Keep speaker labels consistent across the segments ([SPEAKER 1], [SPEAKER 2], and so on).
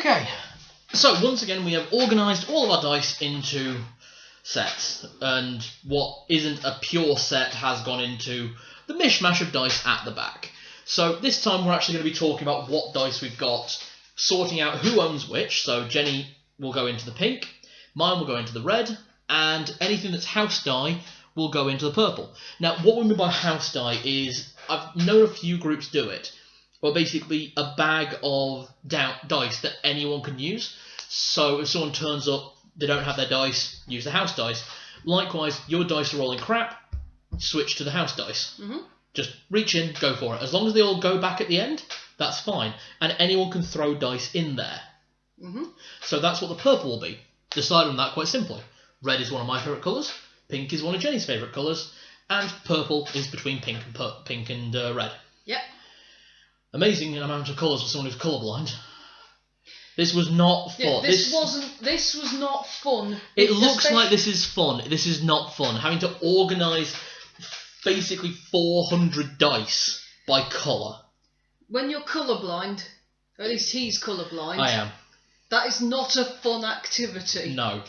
[SPEAKER 1] Okay, so once again we have organised all of our dice into sets, and what isn't a pure set has gone into the mishmash of dice at the back. So this time we're actually going to be talking about what dice we've got, sorting out who owns which. So Jenny will go into the pink, mine will go into the red, and anything that's house die will go into the purple. Now, what we mean by house die is, I've known a few groups do it, or basically a bag of dice that anyone can use. So if someone turns up, they don't have their dice, use the house dice. Likewise, your dice are rolling crap, switch to the house dice. Just reach in, go for it. As long as they all go back at the end, that's fine. And anyone can throw dice in there. So that's what the purple will be. Decide on that quite simply. Red is one of my favourite colours, pink is one of Jenny's favourite colours, and purple is between pink and red.
[SPEAKER 2] Yep.
[SPEAKER 1] Amazing amount of colours for someone who's colourblind. This was not fun.
[SPEAKER 2] Yeah, this was not fun.
[SPEAKER 1] It looks like this is fun. This is not fun. Having to organise basically 400 dice by colour.
[SPEAKER 2] When you're colourblind, at least he's colourblind.
[SPEAKER 1] I am.
[SPEAKER 2] That is not a fun activity.
[SPEAKER 1] No.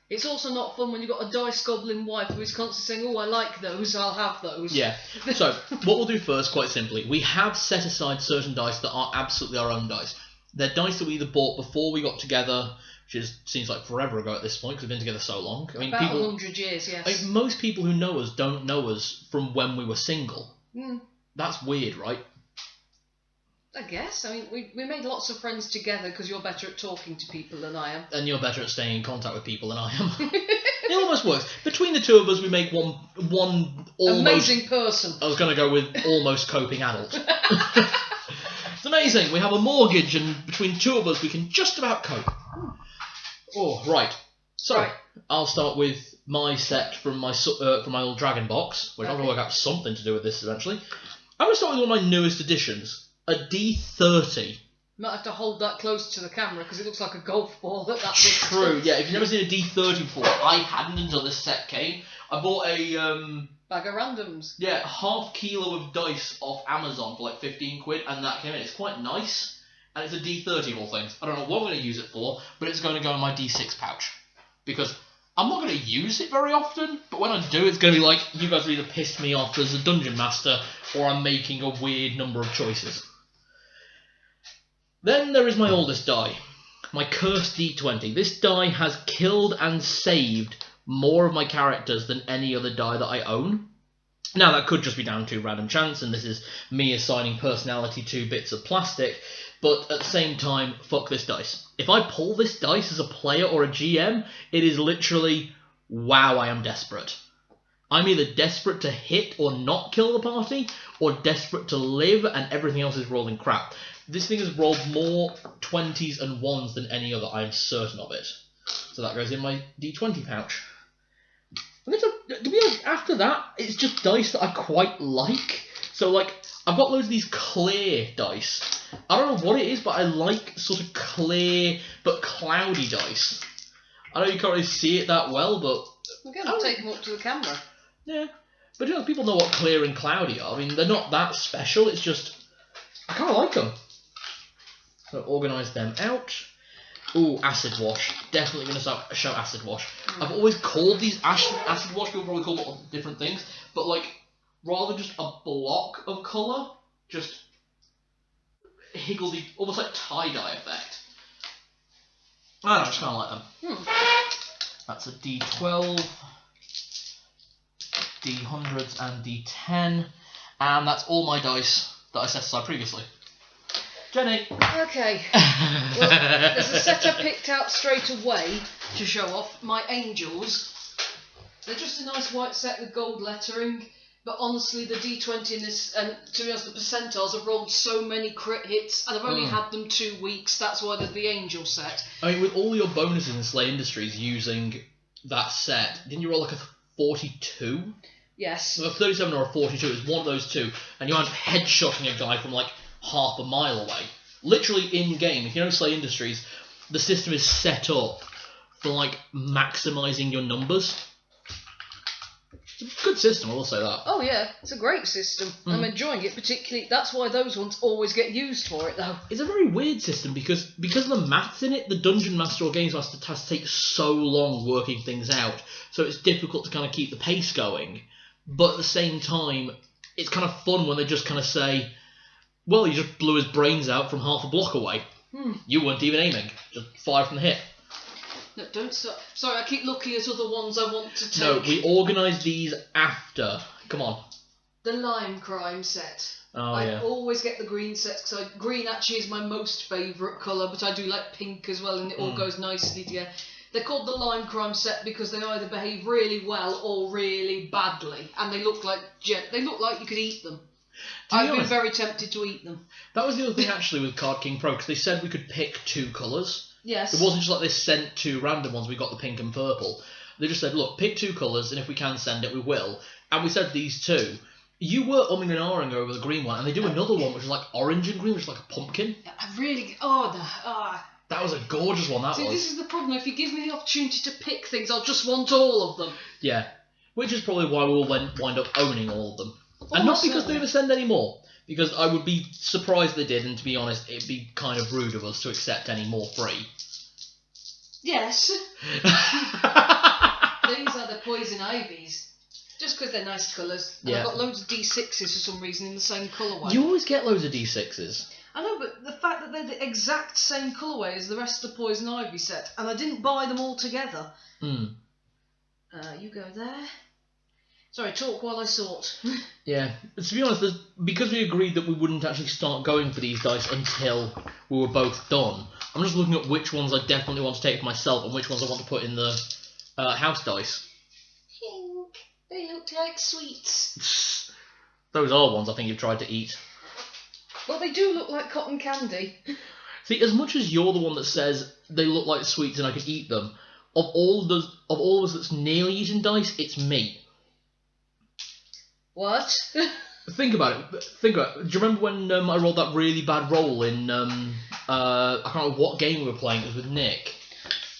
[SPEAKER 2] It's also not fun when you've got a dice goblin wife who's constantly saying, oh, I like those, I'll have those.
[SPEAKER 1] Yeah. So, what we'll do first, quite simply, we have set aside certain dice that are absolutely our own dice. They're dice that we either bought before we got together, which seems like forever ago at this point, because we've been together so long. I mean,
[SPEAKER 2] About 100 years, yes.
[SPEAKER 1] I mean, most people who know us don't know us from when we were single. That's weird, right?
[SPEAKER 2] I guess. I mean, we made lots of friends together because you're better at talking to people than I am.
[SPEAKER 1] And you're better at staying in contact with people than I am. It almost works. Between the two of us, we make one almost...
[SPEAKER 2] amazing person.
[SPEAKER 1] I was going to go with almost coping adult. It's amazing. We have a mortgage, and between two of us, we can just about cope. Oh, right. So, I'll start with my set from my little dragon box, which I'm going to work out something to do with this eventually. I'm going to start with one of my newest additions. A D30.
[SPEAKER 2] You might have to hold that close to the camera because it looks like a golf ball at that
[SPEAKER 1] True, yeah. If you've never seen a D30 before, I hadn't until this set came. I bought a...
[SPEAKER 2] bag of randoms.
[SPEAKER 1] Yeah, half kilo of dice off Amazon for like 15 quid, and that came in. It's quite nice, and it's a D30 of all things. I don't know what I'm going to use it for, but it's going to go in my D6 pouch. Because I'm not going to use it very often, but when I do, it's going to be like, you guys have either pissed me off as a dungeon master, or I'm making a weird number of choices. Then there is my oldest die, my cursed D20. This die has killed and saved more of my characters than any other die that I own. Now, that could just be down to random chance, and this is me assigning personality to bits of plastic, but at the same time, fuck this dice. If I pull this dice as a player or a GM, it is literally, wow, I am desperate. I'm either desperate to hit or not kill the party, or desperate to live, and everything else is rolling crap. This thing has rolled more 20s and 1s than any other, I am certain of it. So that goes in my D20 pouch. And to be honest, after that, it's just dice that I quite like. So, like, I've got loads of these clear dice. I don't know what it is, but I like sort of clear but cloudy dice. I know you can't really see it that well, but...
[SPEAKER 2] Again, I'll take them up to the camera.
[SPEAKER 1] Yeah. But, you know, people know what clear and cloudy are. I mean, they're not that special, it's just... I kind of like them. So, organise them out. Ooh, acid wash. Definitely going to show acid wash. I've always called these acid wash, people probably call them different things, but like, rather just a block of colour, just higgledy, almost like tie-dye effect. I don't know, I just kind of like them. That's a D12, D100s and D10, and that's all my dice that I set aside previously. Jenny.
[SPEAKER 2] Okay. Well, there's a set I picked out straight away to show off. My angels. They're just a nice white set with gold lettering, but honestly, the D20 in this, and to be honest, the percentiles have rolled so many crit hits, and I've only had them 2 weeks. That's why there's the angel set.
[SPEAKER 1] I mean, with all your bonuses in Slay Industries using that set, didn't you roll like a 42?
[SPEAKER 2] Yes.
[SPEAKER 1] So a 37 or a 42 is one of those two, and you end up headshotting a guy from like half a mile away. Literally in-game. If you know Slay Industries, the system is set up for, like, maximising your numbers. It's a good system, I will say that.
[SPEAKER 2] Oh yeah, it's a great system. I'm enjoying it particularly. That's why those ones always get used for it, though.
[SPEAKER 1] It's a very weird system because of the maths in it, the Dungeon Master or Games Master has to take so long working things out, so it's difficult to kind of keep the pace going. But at the same time, it's kind of fun when they just kind of say, well, you just blew his brains out from half a block away. You weren't even aiming, just fired from the hip.
[SPEAKER 2] No, don't stop. Sorry, I keep looking at other ones I want to take.
[SPEAKER 1] No, we organised these after. Come on.
[SPEAKER 2] The Lime Crime set.
[SPEAKER 1] Oh,
[SPEAKER 2] I
[SPEAKER 1] yeah.
[SPEAKER 2] always get the green sets because green actually is my most favourite colour, but I do like pink as well, and it all goes nicely together. They're called the Lime Crime set because they either behave really well or really badly, and they look like you could eat them. I've been very tempted to eat them.
[SPEAKER 1] That was the other thing actually with Card King Pro, because they said we could pick 2 colours.
[SPEAKER 2] Yes.
[SPEAKER 1] It wasn't just like they sent 2 random ones, we got the pink and purple. They just said, look, pick 2 colours, and if we can send it, we will. And we said these 2. You were umming and ahhing over the green one, and they do another one which is like orange and green, which is like a pumpkin.
[SPEAKER 2] I really...
[SPEAKER 1] That was a gorgeous one, that was.
[SPEAKER 2] This is the problem. If you give me the opportunity to pick things, I'll just want all of them.
[SPEAKER 1] Yeah. Which is probably why we will wind up owning all of them. And not because they
[SPEAKER 2] certainly.
[SPEAKER 1] ever send any more. Because I would be surprised they did, and to be honest, it'd be kind of rude of us to accept any more free.
[SPEAKER 2] Yes. These are the Poison Ivies. Just because they're nice colours. And I've got loads of D6s for some reason in the same colourway.
[SPEAKER 1] You always get loads of D6s.
[SPEAKER 2] I know, but the fact that they're the exact same colourway as the rest of the Poison Ivy set, and I didn't buy them all together. You go there. Sorry, talk while I sort.
[SPEAKER 1] Yeah, to be honest, because we agreed that we wouldn't actually start going for these dice until we were both done, I'm just looking at which ones I definitely want to take for myself and which ones I want to put in the house dice.
[SPEAKER 2] Pink. They look like sweets.
[SPEAKER 1] Those are ones I think you've tried to eat.
[SPEAKER 2] Well, they do look like cotton candy.
[SPEAKER 1] See, as much as you're the one that says they look like sweets and I could eat them, of all of us that's nearly eaten dice, it's me.
[SPEAKER 2] What?
[SPEAKER 1] Think about it. Do you remember when I rolled that really bad roll in I can't remember what game we were playing. It was with Nick.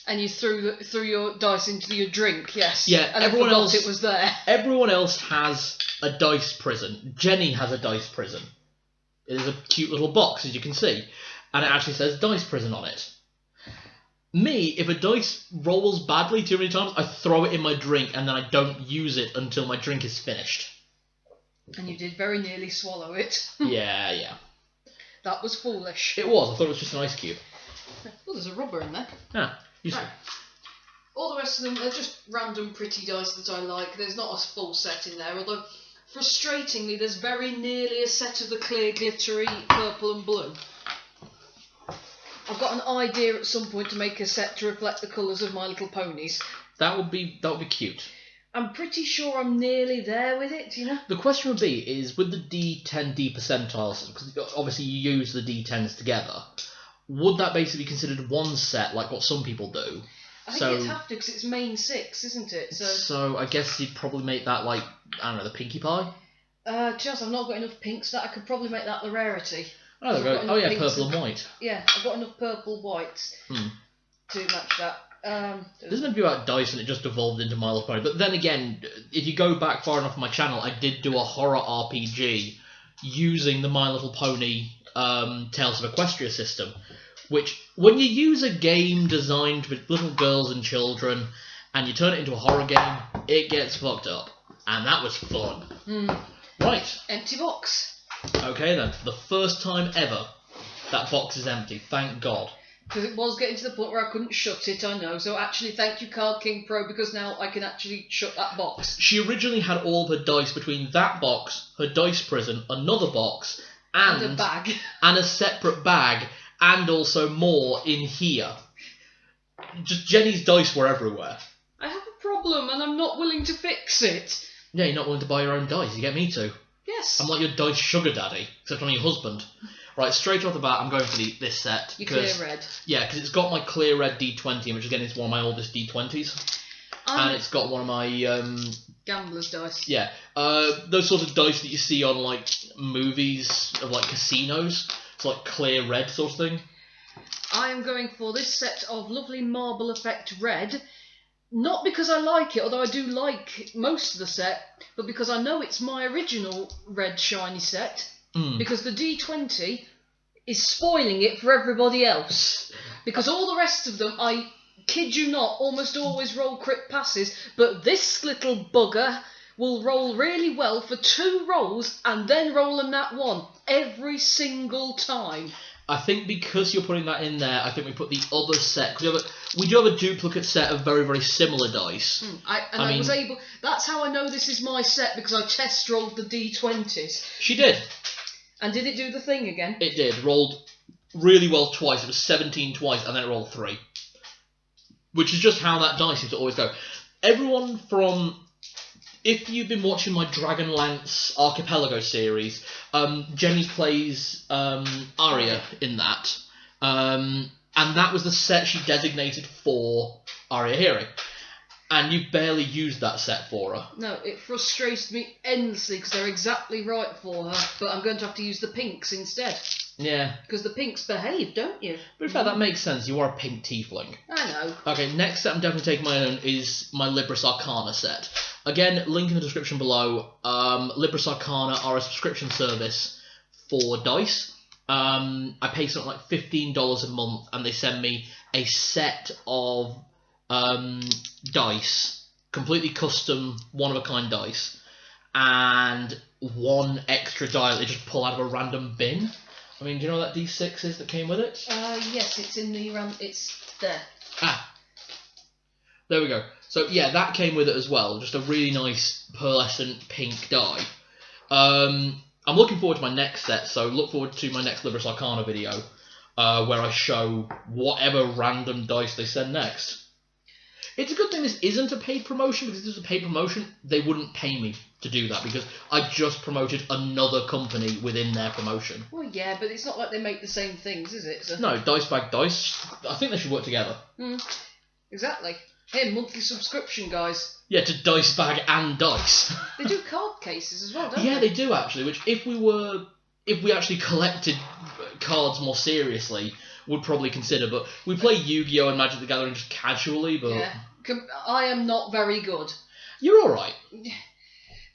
[SPEAKER 2] And you threw your dice into your drink, yes.
[SPEAKER 1] Yeah,
[SPEAKER 2] and
[SPEAKER 1] everyone
[SPEAKER 2] I forgot
[SPEAKER 1] else
[SPEAKER 2] it was there.
[SPEAKER 1] Everyone else has a dice prison. Jenny has a dice prison. It is a cute little box, as you can see, and it actually says dice prison on it. Me, if a dice rolls badly too many times, I throw it in my drink and then I don't use it until my drink is finished.
[SPEAKER 2] And you did very nearly swallow it.
[SPEAKER 1] Yeah.
[SPEAKER 2] That was foolish.
[SPEAKER 1] It was. I thought it was just an ice cube.
[SPEAKER 2] Oh, there's a rubber in there.
[SPEAKER 1] Yeah, useful.
[SPEAKER 2] Right. All the rest of them are just random pretty dice that I like. There's not a full set in there, although, frustratingly, there's very nearly a set of the clear, glittery purple and blue. I've got an idea at some point to make a set to reflect the colours of My Little Ponies.
[SPEAKER 1] That would be cute.
[SPEAKER 2] I'm pretty sure I'm nearly there with it, you know?
[SPEAKER 1] The question would be, is with the D10 D percentiles, because obviously you use the D10s together, would that basically be considered one set, like what some people do?
[SPEAKER 2] I think you'd have to, because it's main 6, isn't it?
[SPEAKER 1] So I guess you'd probably make that like, I don't know, the Pinkie Pie?
[SPEAKER 2] Chelsea, I've not got enough pinks that I could probably make that the rarity.
[SPEAKER 1] Oh, there we go. Oh yeah, purple and white.
[SPEAKER 2] Yeah, I've got enough purple whites to match that.
[SPEAKER 1] This is meant to be about dice and it just evolved into My Little Pony. But then again, if you go back far enough on my channel, I did do a horror RPG using the My Little Pony Tales of Equestria system, which, when you use a game designed for little girls and children and you turn it into a horror game, it gets fucked up. And that was fun. Right.
[SPEAKER 2] Empty box.
[SPEAKER 1] Okay then, for the first time ever, that box is empty, thank God.
[SPEAKER 2] Because it was getting to the point where I couldn't shut it, I know. So actually, thank you, Card King Pro, because now I can actually shut that box.
[SPEAKER 1] She originally had all of her dice between that box, her dice prison, another box, and
[SPEAKER 2] a bag.
[SPEAKER 1] And a separate bag, and also more in here. Just Jenny's dice were everywhere.
[SPEAKER 2] I have a problem, and I'm not willing to fix it.
[SPEAKER 1] Yeah, you're not willing to buy your own dice, you get me too.
[SPEAKER 2] Yes.
[SPEAKER 1] I'm like your dice sugar daddy, except I'm your husband. Right, straight off the bat, I'm going for this set.
[SPEAKER 2] Your clear red.
[SPEAKER 1] Yeah, because it's got my clear red D20, which again is one of my oldest D20s. And it's got one of my...
[SPEAKER 2] gambler's dice.
[SPEAKER 1] Yeah, those sort of dice that you see on, like, movies of, like, casinos. It's like clear red sort of thing.
[SPEAKER 2] I am going for this set of lovely marble effect red Not because I like it, although I do like most of the set, but because I know it's my original red shiny set, because the D20 is spoiling it for everybody else. Because all the rest of them, I kid you not, almost always roll crit passes, but this little bugger will roll really well for 2 rolls and then roll a nat 1 every single time.
[SPEAKER 1] I think because you're putting that in there, I think we put the other set. Cause we do have a duplicate set of very, very similar dice.
[SPEAKER 2] I was able. That's how I know this is my set, because I test rolled the D20s.
[SPEAKER 1] She did.
[SPEAKER 2] And did it do the thing again?
[SPEAKER 1] It did. Rolled really well twice. It was 17 twice, and then it rolled 3. Which is just how that dice seems to always go. Everyone from... If you've been watching my Dragonlance Archipelago series, Jenny plays Arya in that. And that was the set she designated for Arya Hiri. And you barely used that set for her.
[SPEAKER 2] No, it frustrates me endlessly because they're exactly right for her, but I'm going to have to use the pinks instead.
[SPEAKER 1] Yeah.
[SPEAKER 2] Because the pinks behave, don't you?
[SPEAKER 1] But in fact, that makes sense. You are a pink tiefling.
[SPEAKER 2] I know.
[SPEAKER 1] Okay, next set I'm definitely taking my own is my Libris Arcana set. Again, link in the description below. Libris Arcana are a subscription service for dice. I pay something like $15 a month, and they send me a set of dice, completely custom, one-of-a-kind dice, and 1 extra die they just pull out of a random bin. I mean, do you know what that D6 is that came with it?
[SPEAKER 2] Yes, it's in the it's there.
[SPEAKER 1] There we go. So yeah, that came with it as well. Just a really nice pearlescent pink die. I'm looking forward to my next set, so look forward to my next Libris Arcana video, where I show whatever random dice they send next. It's a good thing this isn't a paid promotion, because if this was a paid promotion, they wouldn't pay me to do that, because I just promoted another company within their promotion.
[SPEAKER 2] Well, yeah, but it's not like they make the same things, is it? So...
[SPEAKER 1] No, Dice Bag Dice, I think they should work together.
[SPEAKER 2] Exactly. Hey, monthly subscription, guys.
[SPEAKER 1] Yeah, to Dice Bag and Dice.
[SPEAKER 2] They do card cases as well, don't they?
[SPEAKER 1] Yeah, they do actually, which if we actually collected cards more seriously, would probably consider, but we play Yu-Gi-Oh! And Magic the Gathering just casually, but...
[SPEAKER 2] Yeah. I am not very good.
[SPEAKER 1] You're alright.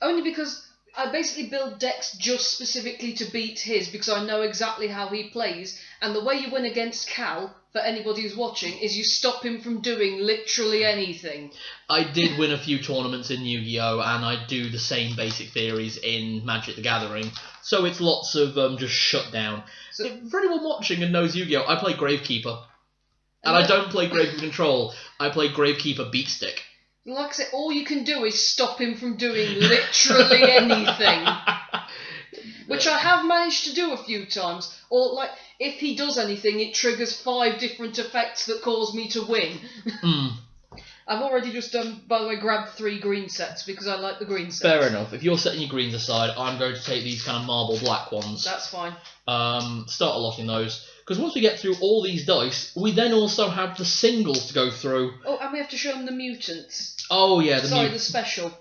[SPEAKER 2] Only because I basically build decks just specifically to beat his, because I know exactly how he plays, and the way you win against Cal, for anybody who's watching, is you stop him from doing literally anything. I
[SPEAKER 1] did win a few tournaments in Yu-Gi-Oh! And I do the same basic theories in Magic the Gathering, so it's lots of just shut down. So, for anyone watching and knows Yu-Gi-Oh! I play Gravekeeper. And I don't play Gravekeeper Control, I play Gravekeeper Beatstick.
[SPEAKER 2] Like I said, all you can do is stop him from doing literally anything. Which I have managed to do a few times. Or, like, if he does anything, it triggers 5 different effects that cause me to win. I've already just by the way, grabbed 3 green sets, because I like the green sets.
[SPEAKER 1] Fair enough. If you're setting your greens aside, I'm going to take these kind of marble black ones.
[SPEAKER 2] That's fine.
[SPEAKER 1] Start unlocking those. Because once we get through all these dice, we then also have the singles to go through.
[SPEAKER 2] Oh, and we have to show them the mutants.
[SPEAKER 1] Oh, yeah.
[SPEAKER 2] The special.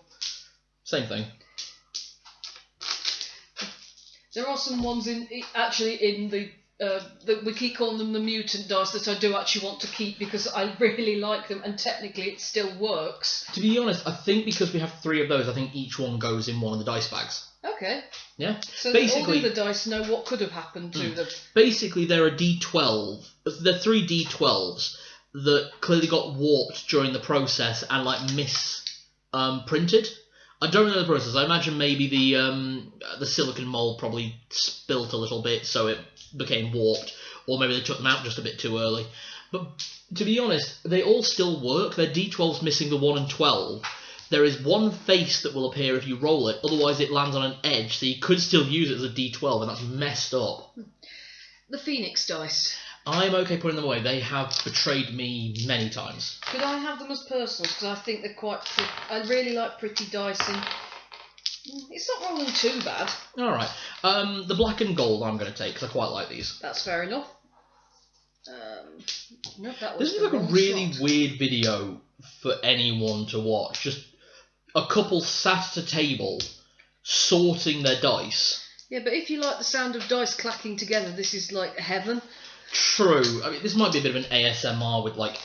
[SPEAKER 1] Same thing.
[SPEAKER 2] There are some ones in the... we keep calling them the mutant dice that I do actually want to keep, because I really like them, and technically it still works.
[SPEAKER 1] To be honest, I think because we have 3 of those, I think each one goes in one of the dice bags.
[SPEAKER 2] Okay.
[SPEAKER 1] Yeah.
[SPEAKER 2] So basically, all the dice know what could have happened to them.
[SPEAKER 1] Basically, there are D12. There are 3 D12s that clearly got warped during the process and printed. I don't know the process. I imagine maybe the silicon mold probably spilt a little bit, so it became warped, or maybe they took them out just a bit too early. But to be honest, they all still work. They're D12s missing the 1 and 12. There is one face that will appear if you roll it, otherwise it lands on an edge, so you could still use it as a D12, and that's messed up.
[SPEAKER 2] The Phoenix dice.
[SPEAKER 1] I'm okay putting them away. They have betrayed me many times.
[SPEAKER 2] Could I have them as personals? Because I think they're quite pretty. I really like pretty dice, and it's not rolling too bad.
[SPEAKER 1] Alright. The black and gold I'm going to take, because I quite like these.
[SPEAKER 2] That's fair enough. No, that was
[SPEAKER 1] this is like a really weird video for anyone to watch. Just a couple sat at a table, sorting their dice.
[SPEAKER 2] Yeah, but if you like the sound of dice clacking together, this is like heaven.
[SPEAKER 1] True. I mean, this might be a bit of an ASMR with, like,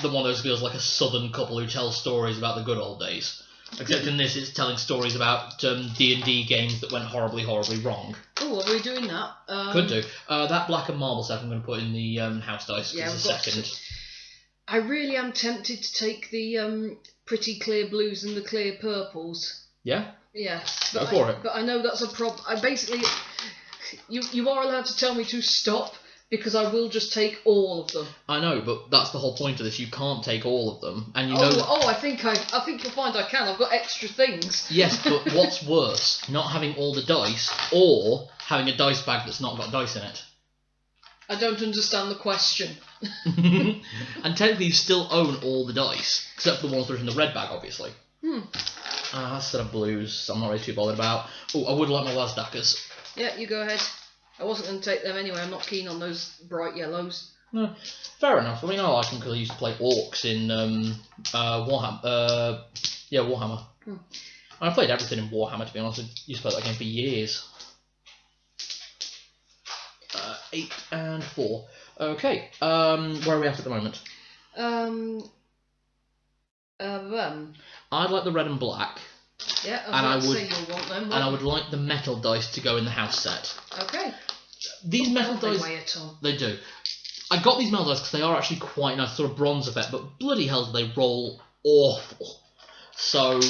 [SPEAKER 1] one of those feels like a southern couple who tells stories about the good old days. Except in this, it's telling stories about D&D games that went horribly, horribly wrong.
[SPEAKER 2] Oh, are we doing that?
[SPEAKER 1] Could do. That black and marble set I'm going to put in the house dice, because it's a second.
[SPEAKER 2] I really am tempted to take the pretty clear blues and the clear purples.
[SPEAKER 1] Yeah?
[SPEAKER 2] Yeah.
[SPEAKER 1] Go for it.
[SPEAKER 2] But I know that's a problem. I basically... You are allowed to tell me to stop, because I will just take all of them.
[SPEAKER 1] I know, but that's the whole point of this. You can't take all of them, and you
[SPEAKER 2] know.
[SPEAKER 1] know.
[SPEAKER 2] I think you'll find I can. I've got extra things.
[SPEAKER 1] Yes, but what's worse, not having all the dice, or having a dice bag that's not got dice in it?
[SPEAKER 2] I don't understand the question.
[SPEAKER 1] And technically, you still own all the dice, except for the ones that are in the red bag, obviously. That's a set of blues. I'm not really too bothered about. Oh, I would like my Lasdackers.
[SPEAKER 2] Yeah, you go ahead. I wasn't going to take them anyway. I'm not keen on those bright yellows.
[SPEAKER 1] No, fair enough. I mean, I like them because I used to play orcs in Warhammer. Warhammer. I played everything in Warhammer, to be honest. I used to play that game for years. 8 and 4. Okay. Where are we at the moment? I'd like the red and black.
[SPEAKER 2] Yeah,
[SPEAKER 1] I would like the metal dice to go in the house set.
[SPEAKER 2] Okay.
[SPEAKER 1] These metal dice,
[SPEAKER 2] they weigh a ton.
[SPEAKER 1] They do. I got these metal dice because they are actually quite nice, sort of bronze effect, but bloody hell do they roll awful. So,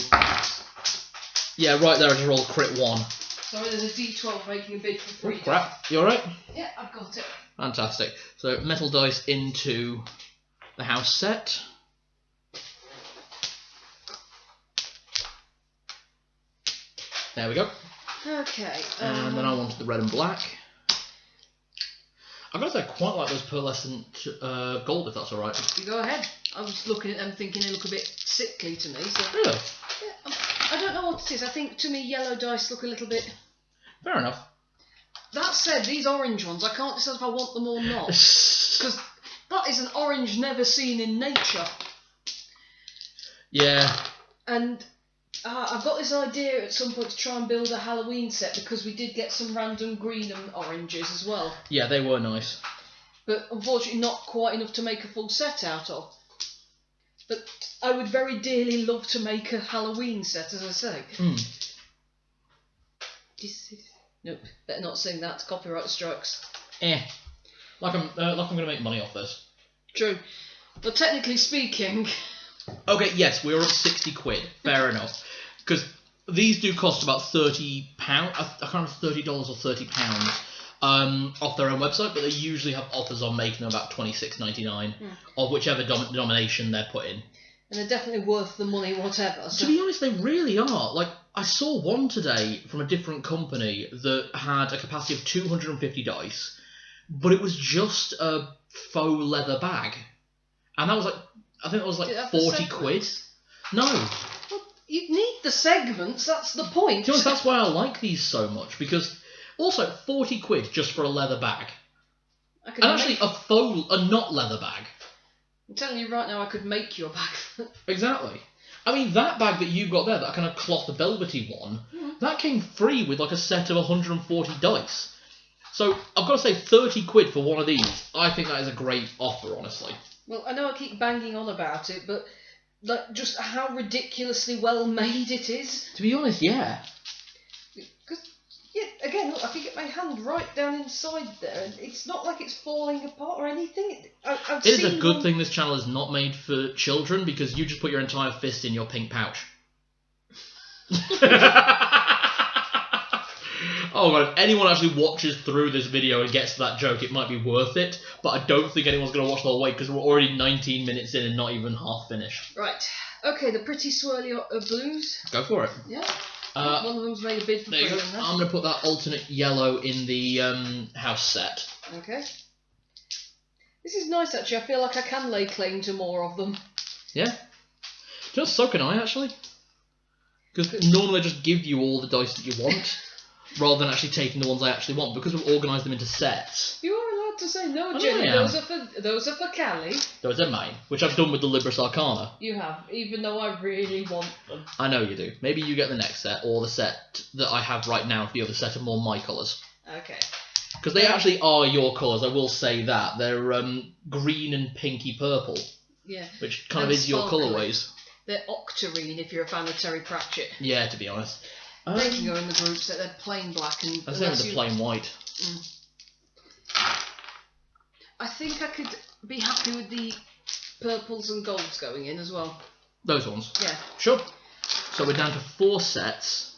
[SPEAKER 1] yeah, right there I just rolled crit 1.
[SPEAKER 2] Sorry, there's a D12 making a bid for free.
[SPEAKER 1] Oh, crap. You alright?
[SPEAKER 2] Yeah, I've got it.
[SPEAKER 1] Fantastic. So, metal dice into the house set. There we go.
[SPEAKER 2] Okay.
[SPEAKER 1] And then I wanted the red and black. I've got to say, I quite like those pearlescent gold, if that's alright.
[SPEAKER 2] You go ahead. I was looking at them thinking they look a bit sickly to me. So.
[SPEAKER 1] Really?
[SPEAKER 2] Yeah, I don't know what it is. I think, to me, yellow dice look a little bit...
[SPEAKER 1] Fair enough.
[SPEAKER 2] That said, these orange ones, I can't decide if I want them or not. Because that is an orange never seen in nature.
[SPEAKER 1] Yeah.
[SPEAKER 2] And... I've got this idea at some point to try and build a Halloween set because we did get some random green and oranges as well.
[SPEAKER 1] Yeah, they were nice.
[SPEAKER 2] But unfortunately not quite enough to make a full set out of. But I would very dearly love to make a Halloween set, as I say. Nope, better not sing that, copyright strikes.
[SPEAKER 1] Like I'm going to make money off this.
[SPEAKER 2] True. But technically speaking...
[SPEAKER 1] Okay, yes, we were at 60 quid. Fair enough. Because these do cost about £30. I can't remember $30 or £30 off their own website, but they usually have offers on making them about $26.99 of whichever denomination they're put in.
[SPEAKER 2] And they're definitely worth the money, whatever. So.
[SPEAKER 1] To be honest, they really are. Like, I saw one today from a different company that had a capacity of 250 dice, but it was just a faux leather bag. And that was like... I think it was like 40 quid. No.
[SPEAKER 2] Well, you need the segments, that's the point.
[SPEAKER 1] To be honest, that's why I like these so much, because also 40 quid just for a leather bag. And actually a not leather bag.
[SPEAKER 2] I'm telling you right now, I could make you a bag.
[SPEAKER 1] Exactly. I mean, that bag that you've got there, that kind of cloth velvety one, that came free with like a set of 140 dice. So I've got to say 30 quid for one of these. I think that is a great offer, honestly.
[SPEAKER 2] Well, I know I keep banging on about it, but like just how ridiculously well made it is.
[SPEAKER 1] To be honest, yeah.
[SPEAKER 2] Because, yeah, again, look, I can get my hand right down inside there, and it's not like it's falling apart or anything.
[SPEAKER 1] It is a good thing this channel is not made for children, because you just put your entire fist in your pink pouch. Oh god, if anyone actually watches through this video and gets to that joke, it might be worth it, but I don't think anyone's going to watch the whole way because we're already 19 minutes in and not even half finished.
[SPEAKER 2] Right. Okay, the pretty swirly blues.
[SPEAKER 1] Go for it.
[SPEAKER 2] Yeah. One of them's made a bid for free.
[SPEAKER 1] I'm going to put that alternate yellow in the house set.
[SPEAKER 2] Okay. This is nice, actually. I feel like I can lay claim to more of them.
[SPEAKER 1] Yeah. Just so can I, actually. Because normally I just give you all the dice that you want. Rather than actually taking the ones I actually want, because we've organised them into sets.
[SPEAKER 2] You are allowed to say no, Jenny. Those are for Callie.
[SPEAKER 1] Those are mine, which I've done with the Libris Arcana.
[SPEAKER 2] You have, even though I really want them.
[SPEAKER 1] I know you do. Maybe you get the next set, or the set that I have right now for the other set are more my colours.
[SPEAKER 2] Okay.
[SPEAKER 1] Because they actually are your colours, I will say that. They're green and pinky purple.
[SPEAKER 2] Yeah.
[SPEAKER 1] Which kind of
[SPEAKER 2] And
[SPEAKER 1] is your
[SPEAKER 2] sparkly.
[SPEAKER 1] colourways.
[SPEAKER 2] They're octarine if you're a fan of Terry Pratchett.
[SPEAKER 1] Yeah, to be honest.
[SPEAKER 2] They can go in the group set. They're plain black and.
[SPEAKER 1] I say with the plain white.
[SPEAKER 2] I think I could be happy with the purples and golds going in as well.
[SPEAKER 1] Those ones.
[SPEAKER 2] Yeah.
[SPEAKER 1] Sure. So we're down to 4 sets,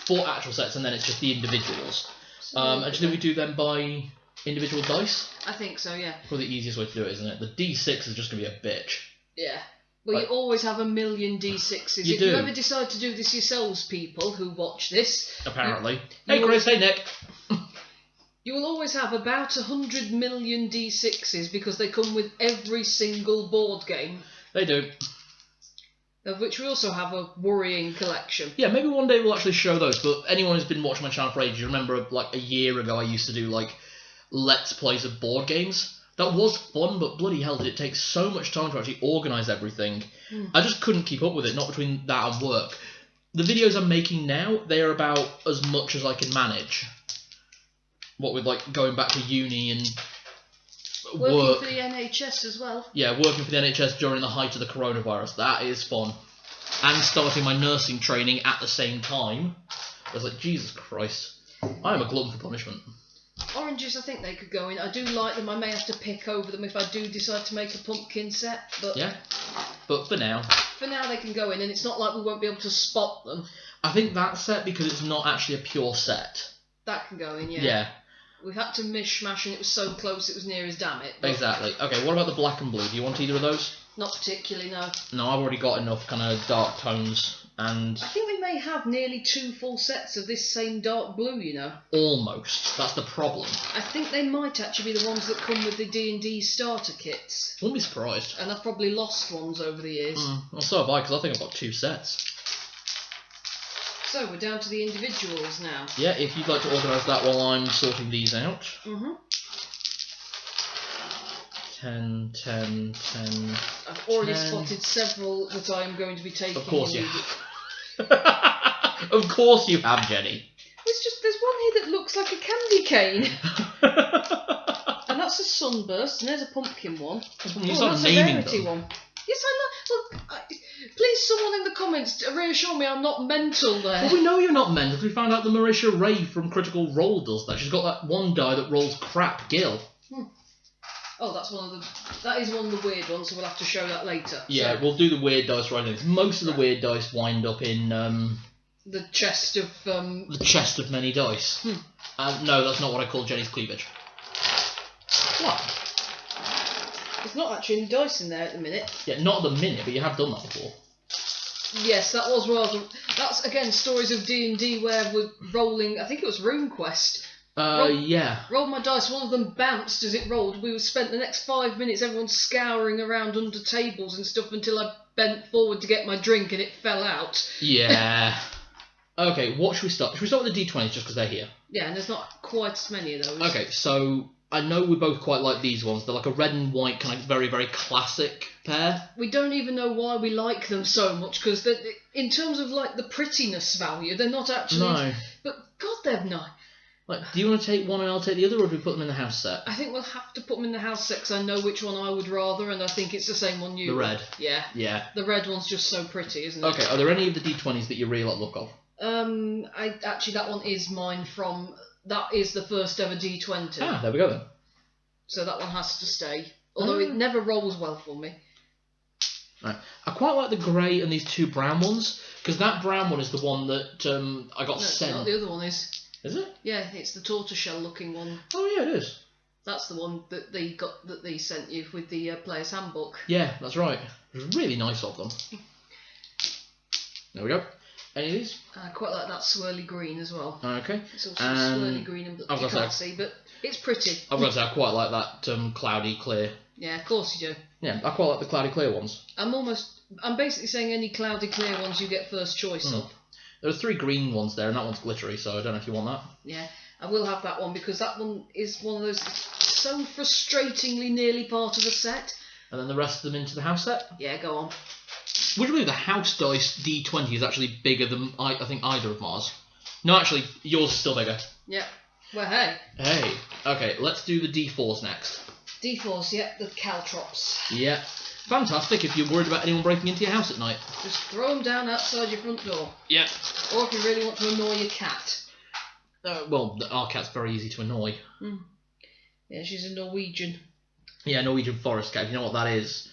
[SPEAKER 1] 4 actual sets, and then it's just the individuals. And should we do them by individual dice?
[SPEAKER 2] I think so. Yeah.
[SPEAKER 1] Probably the easiest way to do it, isn't it? The D6 is just going to be a bitch.
[SPEAKER 2] Yeah. Well, you always have a million D6s.
[SPEAKER 1] You
[SPEAKER 2] if
[SPEAKER 1] do.
[SPEAKER 2] you ever decide to do this yourselves, people who watch this,
[SPEAKER 1] Apparently. Hey, Chris. Hey, Nick.
[SPEAKER 2] you will always have about 100 million D6s because they come with every single board game.
[SPEAKER 1] They do.
[SPEAKER 2] Of which we also have a worrying collection.
[SPEAKER 1] Yeah, maybe one day we'll actually show those. But anyone who's been watching my channel for ages, you remember like a year ago I used to do like Let's Plays of board games. That was fun, but bloody hell did it take so much time to actually organise everything. I just couldn't keep up with it, not between that and work. The videos I'm making now, they are about as much as I can manage. What with like going back to uni and
[SPEAKER 2] Working
[SPEAKER 1] work.
[SPEAKER 2] for the NHS as well.
[SPEAKER 1] Yeah, working for the NHS during the height of the coronavirus. That is fun. And starting my nursing training at the same time. I was like, Jesus Christ. I am a glutton for punishment.
[SPEAKER 2] Oranges, I think they could go in. I do like them. I may have to pick over them if I do decide to make a pumpkin set. But
[SPEAKER 1] Yeah. But for now,
[SPEAKER 2] they can go in, and it's not like we won't be able to spot them.
[SPEAKER 1] I think that set, because it's not actually a pure set.
[SPEAKER 2] That can go in, yeah.
[SPEAKER 1] Yeah,
[SPEAKER 2] We had to mishmash, and it was so close it was near as damn it. But
[SPEAKER 1] exactly. Okay, what about the black and blue? Do you want either of those?
[SPEAKER 2] not particularly, no.
[SPEAKER 1] No, I've already got enough kind of dark tones and
[SPEAKER 2] I think we may have nearly 2 full sets of this same dark blue, you know.
[SPEAKER 1] almost. That's the problem.
[SPEAKER 2] I think they might actually be the ones that come with the D&D starter kits.
[SPEAKER 1] Wouldn't be surprised.
[SPEAKER 2] And I've probably lost ones over the years.
[SPEAKER 1] Well, so have I, because I think I've got 2 sets.
[SPEAKER 2] So we're down to the individuals now.
[SPEAKER 1] Yeah, if you'd like to organise that while I'm sorting these out. 10, 10, 10.
[SPEAKER 2] I've already
[SPEAKER 1] 10.
[SPEAKER 2] spotted several that I am going to be taking.
[SPEAKER 1] Of course you
[SPEAKER 2] immediately.
[SPEAKER 1] have. Of course you have, Jenny.
[SPEAKER 2] It's just, there's one here that looks like a candy cane. And that's a sunburst, and there's a pumpkin one.
[SPEAKER 1] You
[SPEAKER 2] Oh,
[SPEAKER 1] start
[SPEAKER 2] that's a
[SPEAKER 1] naming
[SPEAKER 2] rarity
[SPEAKER 1] them.
[SPEAKER 2] one. Yes, I know. Look, please, someone in the comments reassure me I'm not mental there.
[SPEAKER 1] Well, we know you're not mental. We found out that Marisha Ray from Critical Role does that. She's got that one die that rolls crap Gil.
[SPEAKER 2] Oh, that's one of the. That is one of the weird ones, so we'll have to show that later.
[SPEAKER 1] Yeah,
[SPEAKER 2] So,
[SPEAKER 1] we'll do the weird dice right now. Most of the weird dice wind up in
[SPEAKER 2] the chest of.
[SPEAKER 1] the chest of many dice. No, that's not what I call Jenny's cleavage. What?
[SPEAKER 2] There's not actually any dice in there at the minute.
[SPEAKER 1] Yeah, not at the minute, but you have done that before.
[SPEAKER 2] Yes, that was rather. That's again stories of D&D where we're rolling. I think it was RuneQuest.
[SPEAKER 1] Yeah.
[SPEAKER 2] Rolled my dice. One of them bounced as it rolled. We spent the next 5 minutes, everyone scouring around under tables and stuff until I bent forward to get my drink and it fell out.
[SPEAKER 1] Yeah. Okay, what should we start? Should we start with the D20s just because they're here?
[SPEAKER 2] Yeah, and there's not quite as many of those.
[SPEAKER 1] Okay, so I know we both quite like these ones. They're like a red and white kind of very, very classic pair.
[SPEAKER 2] We don't even know why we like them so much because in terms of like the prettiness value, they're not actually.
[SPEAKER 1] No.
[SPEAKER 2] But God, they're nice.
[SPEAKER 1] Like, do you want to take one and I'll take the other, or do we put them in the house set?
[SPEAKER 2] I think we'll have to put them in the house set because I know which one I would rather, and I think it's the same one you.
[SPEAKER 1] The red.
[SPEAKER 2] Yeah.
[SPEAKER 1] Yeah.
[SPEAKER 2] The red one's just so pretty, isn't it?
[SPEAKER 1] Okay, are there any of the D20s that you really like the look of?
[SPEAKER 2] That one is mine from. That is the first ever D20.
[SPEAKER 1] Ah, there we go then.
[SPEAKER 2] So that one has to stay. Although it never rolls well for me.
[SPEAKER 1] Right. I quite like the grey and these 2 brown ones, because that brown one is the one that I got
[SPEAKER 2] No, it's
[SPEAKER 1] sent.
[SPEAKER 2] not. The other one is.
[SPEAKER 1] Is it?
[SPEAKER 2] Yeah, it's the tortoiseshell looking one.
[SPEAKER 1] Oh yeah, it is.
[SPEAKER 2] That's the one that they sent you with the player's handbook.
[SPEAKER 1] Yeah, that's right. It was really nice of them. There we go. Any of these?
[SPEAKER 2] I quite like that swirly green as well.
[SPEAKER 1] Okay.
[SPEAKER 2] It's also swirly green and
[SPEAKER 1] I was
[SPEAKER 2] you
[SPEAKER 1] gonna
[SPEAKER 2] can't see, but it's pretty.
[SPEAKER 1] I've got to say, I quite like that cloudy clear.
[SPEAKER 2] Yeah, of course you do.
[SPEAKER 1] Yeah, I quite like the cloudy clear ones.
[SPEAKER 2] I'm basically saying any cloudy clear ones you get first choice of.
[SPEAKER 1] There are 3 green ones there, and that one's glittery, so I don't know if you want that.
[SPEAKER 2] Yeah, I will have that one because that one is one of those so frustratingly nearly part of a set.
[SPEAKER 1] And then the rest of them into the house set.
[SPEAKER 2] Yeah, go on.
[SPEAKER 1] Would you believe the house dice D20 is actually bigger than I think either of Mars? No, actually, yours is still bigger.
[SPEAKER 2] Yeah. Well, hey.
[SPEAKER 1] Hey. Okay, let's do the D4s next.
[SPEAKER 2] D4s, yeah, the caltrops.
[SPEAKER 1] Yeah. Fantastic if you're worried about anyone breaking into your house at night.
[SPEAKER 2] Just throw them down outside your front door.
[SPEAKER 1] Yep.
[SPEAKER 2] Or if you really want to annoy your cat.
[SPEAKER 1] Well, our cat's very easy to annoy.
[SPEAKER 2] Yeah, she's a Norwegian.
[SPEAKER 1] Yeah, Norwegian forest cat. You know what that is?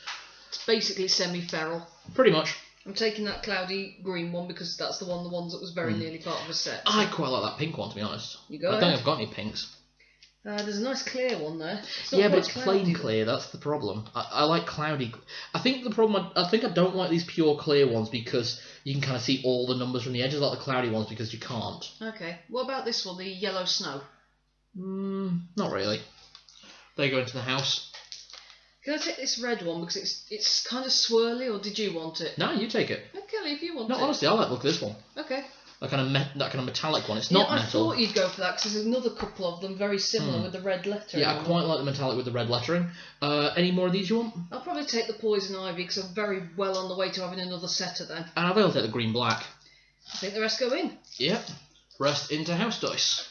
[SPEAKER 2] It's basically semi-feral.
[SPEAKER 1] Pretty much.
[SPEAKER 2] I'm taking that cloudy green one because that's the ones that was very nearly part of the set.
[SPEAKER 1] I quite like that pink one, to be honest.
[SPEAKER 2] You go
[SPEAKER 1] I
[SPEAKER 2] ahead.
[SPEAKER 1] don't think I've got any pinks.
[SPEAKER 2] There's a nice clear one there.
[SPEAKER 1] Yeah, but it's plain clear. That's the problem. I like cloudy. I think the problem. I think I don't like these pure clear ones because you can kind of see all the numbers from the edges. I like the cloudy ones because you can't.
[SPEAKER 2] Okay. What about this one, the yellow snow?
[SPEAKER 1] Not really. They go into the house.
[SPEAKER 2] Can I take this red one because it's kind of swirly, or did you want it?
[SPEAKER 1] No, you take it.
[SPEAKER 2] Okay, if you want it.
[SPEAKER 1] No, honestly, I like the look of this one.
[SPEAKER 2] Okay.
[SPEAKER 1] That kind of metallic one. It's not
[SPEAKER 2] I
[SPEAKER 1] metal.
[SPEAKER 2] thought you'd go for that because there's another couple of them very similar with the red lettering.
[SPEAKER 1] Yeah, I quite like the metallic with the red lettering. Any more of these you want?
[SPEAKER 2] I'll probably take the poison ivy because I'm very well on the way to having another setter then.
[SPEAKER 1] And I will take the green black.
[SPEAKER 2] I think the rest go in.
[SPEAKER 1] Yep. Rest into house dice.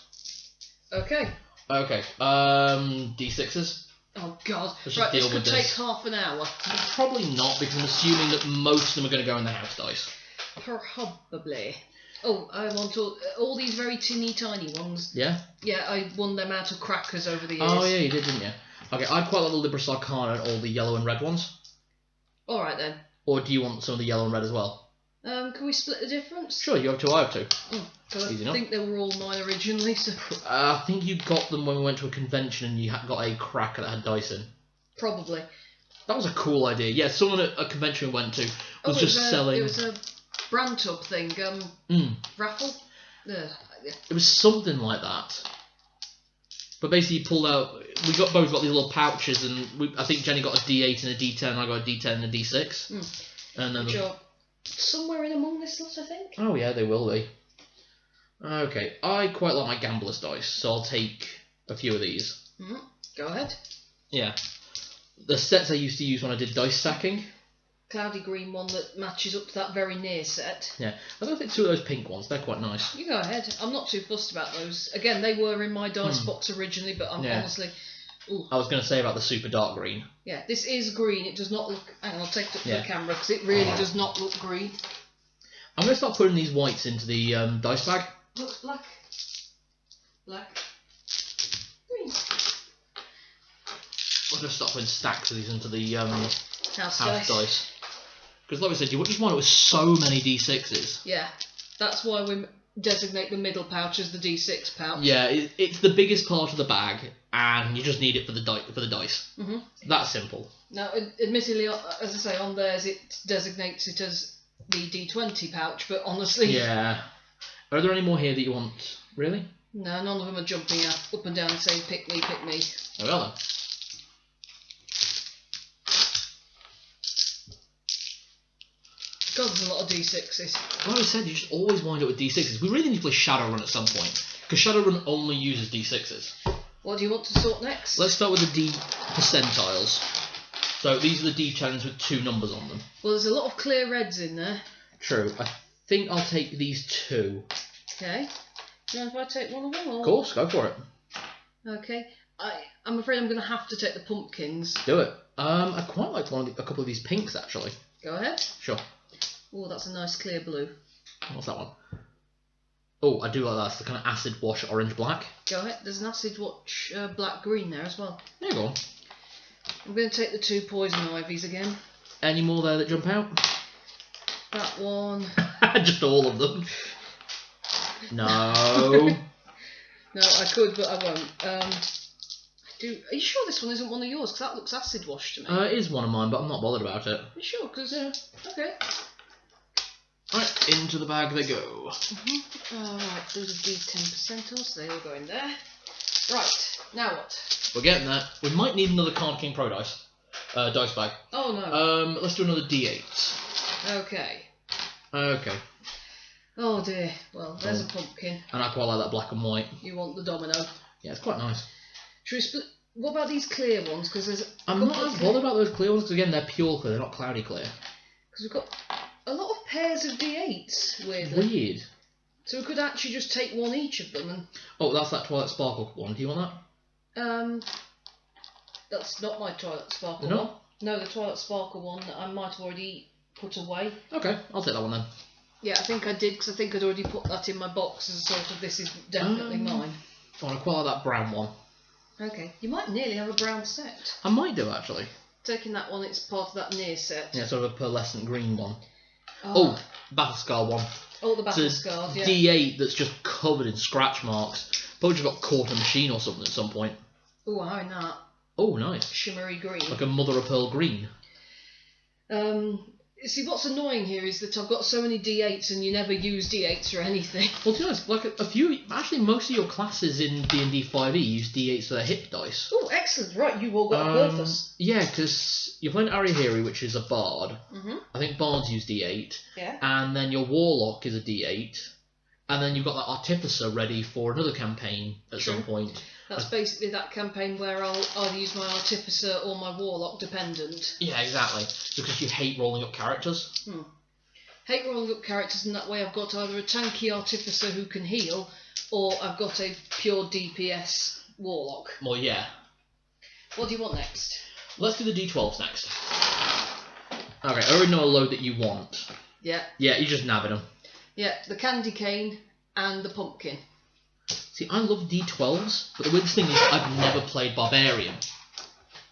[SPEAKER 2] Okay.
[SPEAKER 1] Okay. D6s.
[SPEAKER 2] Oh god.
[SPEAKER 1] Let's just
[SPEAKER 2] Right, this
[SPEAKER 1] deal
[SPEAKER 2] could
[SPEAKER 1] with
[SPEAKER 2] take
[SPEAKER 1] this.
[SPEAKER 2] half an hour.
[SPEAKER 1] Probably not, because I'm assuming that most of them are going to go in the house dice.
[SPEAKER 2] Probably. Oh, I want all these very teeny tiny ones.
[SPEAKER 1] Yeah?
[SPEAKER 2] Yeah, I won them out of crackers over the years.
[SPEAKER 1] Oh, yeah, you did, didn't you? Okay, I quite like the Libris Arcana and all the yellow and red ones.
[SPEAKER 2] Alright then.
[SPEAKER 1] Or do you want some of the yellow and red as well?
[SPEAKER 2] Can we split the difference?
[SPEAKER 1] Sure, you have two, I have two.
[SPEAKER 2] So
[SPEAKER 1] Easy
[SPEAKER 2] I
[SPEAKER 1] enough.
[SPEAKER 2] think they were all mine originally, so...
[SPEAKER 1] I think you got them when we went to a convention and you got a cracker that had dice in.
[SPEAKER 2] Probably.
[SPEAKER 1] That was a cool idea. Yeah, someone at a convention we went to was just selling...
[SPEAKER 2] It was a brand tub thing, raffle? Yeah.
[SPEAKER 1] It was something like that. But basically you pulled out... We both got these little pouches and I think Jenny got a D8 and a D10 and I got a D10 and a D6. And then
[SPEAKER 2] Which are somewhere in among this lot, I think.
[SPEAKER 1] Oh yeah, they will be. Okay, I quite like my gambler's dice, so I'll take a few of these.
[SPEAKER 2] Go ahead.
[SPEAKER 1] Yeah. The sets I used to use when I did dice stacking.
[SPEAKER 2] Cloudy green one that matches up to that very near set.
[SPEAKER 1] Yeah, I'm going to take two of those pink ones, they're quite nice.
[SPEAKER 2] You go ahead. I'm not too fussed about those. Again, they were in my dice box originally, but I'm honestly... Ooh.
[SPEAKER 1] I was going to say about the super dark green.
[SPEAKER 2] Yeah, this is green. It does not look... Hang on, I'll take it up to the camera because it really does not look green.
[SPEAKER 1] I'm going to start putting these whites into the dice bag.
[SPEAKER 2] Looks black. Black. Green.
[SPEAKER 1] I'm going to start putting stacks of these into the
[SPEAKER 2] House
[SPEAKER 1] dice. Because like I said, you just want it with so many D6s.
[SPEAKER 2] Yeah, that's why we designate the middle pouch as the D6 pouch.
[SPEAKER 1] Yeah, it's the biggest part of the bag, and you just need it for the dice. That's simple.
[SPEAKER 2] Now, admittedly, as I say, on theirs it designates it as the D20 pouch, but honestly...
[SPEAKER 1] Yeah. Are there any more here that you want? Really?
[SPEAKER 2] No, none of them are jumping up and down and saying, pick me, pick me.
[SPEAKER 1] Oh, well then.
[SPEAKER 2] God, there's a lot of D6s.
[SPEAKER 1] Like I said, you just always wind up with D6s. We really need to play Shadowrun at some point, because Shadowrun only uses D6s.
[SPEAKER 2] What do you want to sort next?
[SPEAKER 1] Let's start with the D percentiles. So these are the D10s with 2 numbers on them.
[SPEAKER 2] Well, there's a lot of clear reds in there.
[SPEAKER 1] True. I think I'll take these 2.
[SPEAKER 2] Okay. Do you mind if I take one of them? Or...
[SPEAKER 1] Of course, go for it.
[SPEAKER 2] Okay. I'm afraid I'm going to have to take the pumpkins.
[SPEAKER 1] Do it. I quite liked a couple of these pinks, actually.
[SPEAKER 2] Go ahead.
[SPEAKER 1] Sure.
[SPEAKER 2] Oh, that's a nice clear blue.
[SPEAKER 1] What's that one? Oh, I do like that. It's the kind of acid wash orange black.
[SPEAKER 2] Go ahead. There's an acid wash black green there as well.
[SPEAKER 1] There you go.
[SPEAKER 2] I'm going to take the 2 poison ivies again.
[SPEAKER 1] Any more there that jump out?
[SPEAKER 2] That one.
[SPEAKER 1] Just all of them. No.
[SPEAKER 2] No, I could, but I won't. Are you sure this one isn't one of yours? Because that looks acid wash to me.
[SPEAKER 1] It is one of mine, but I'm not bothered about it.
[SPEAKER 2] Are you sure? Because, okay.
[SPEAKER 1] Right, into the bag they go.
[SPEAKER 2] Alright, those are D10 percentiles, so they all go in there. Right, now what?
[SPEAKER 1] We're getting there. We might need another Card King Pro dice bag.
[SPEAKER 2] Oh no.
[SPEAKER 1] Let's do another D8.
[SPEAKER 2] Okay.
[SPEAKER 1] Okay.
[SPEAKER 2] Oh dear. Well, there's a pumpkin.
[SPEAKER 1] And I quite like that black and white.
[SPEAKER 2] You want the domino?
[SPEAKER 1] Yeah, it's quite nice.
[SPEAKER 2] Should we split? What about these clear ones? Because there's.
[SPEAKER 1] I'm not as bothered about those clear ones because again they're pure clear, they're not cloudy clear.
[SPEAKER 2] Because we've got a lot of pairs of D8s. Weirdly.
[SPEAKER 1] Weird.
[SPEAKER 2] So we could actually just take one each of them and.
[SPEAKER 1] Oh, that's that Twilight Sparkle one. Do you want that?
[SPEAKER 2] That's not my Twilight Sparkle
[SPEAKER 1] No.
[SPEAKER 2] one. No, the Twilight Sparkle one that I might have already put away.
[SPEAKER 1] Okay, I'll take that one then.
[SPEAKER 2] Yeah, I think I did, because I think I'd already put that in my box as a sort of, this is definitely mine.
[SPEAKER 1] Oh, I quite like that brown one.
[SPEAKER 2] Okay, you might nearly have a brown set.
[SPEAKER 1] I might do, actually.
[SPEAKER 2] Taking that one, it's part of that near set.
[SPEAKER 1] Yeah, sort of a pearlescent green one. Oh, Battle Scar one.
[SPEAKER 2] Oh, the Battle
[SPEAKER 1] It's
[SPEAKER 2] Scar, yeah.
[SPEAKER 1] D8 that's just covered in scratch marks. Probably just got caught in a machine or something at some point.
[SPEAKER 2] Oh, how in that?
[SPEAKER 1] Oh, nice.
[SPEAKER 2] Shimmery green.
[SPEAKER 1] Like a mother of pearl green.
[SPEAKER 2] See, what's annoying here is that I've got so many D8s and you never use D8s for anything.
[SPEAKER 1] Well, to be honest, like a few, actually most of your classes in D&D 5e use D8s for their hit dice.
[SPEAKER 2] Oh, excellent. Right, you've all got a purpose.
[SPEAKER 1] Yeah, because you're playing Arihiri, which is a bard. I think bards use D8.
[SPEAKER 2] Yeah.
[SPEAKER 1] And then your warlock is a D8. And then you've got that artificer ready for another campaign at some point.
[SPEAKER 2] That's basically that campaign where I'll either use my artificer or my warlock, dependent.
[SPEAKER 1] Yeah, exactly. Because you hate rolling up characters.
[SPEAKER 2] Hate rolling up characters, and that way I've got either a tanky artificer who can heal, or I've got a pure DPS warlock.
[SPEAKER 1] Well, yeah.
[SPEAKER 2] What do you want next?
[SPEAKER 1] Let's do the D12s next. Okay, I already know a load that you want.
[SPEAKER 2] Yeah.
[SPEAKER 1] Yeah, you just nabbing them.
[SPEAKER 2] Yeah, the candy cane and the pumpkin.
[SPEAKER 1] See, I love D12s, but the weirdest thing is I've never played Barbarian.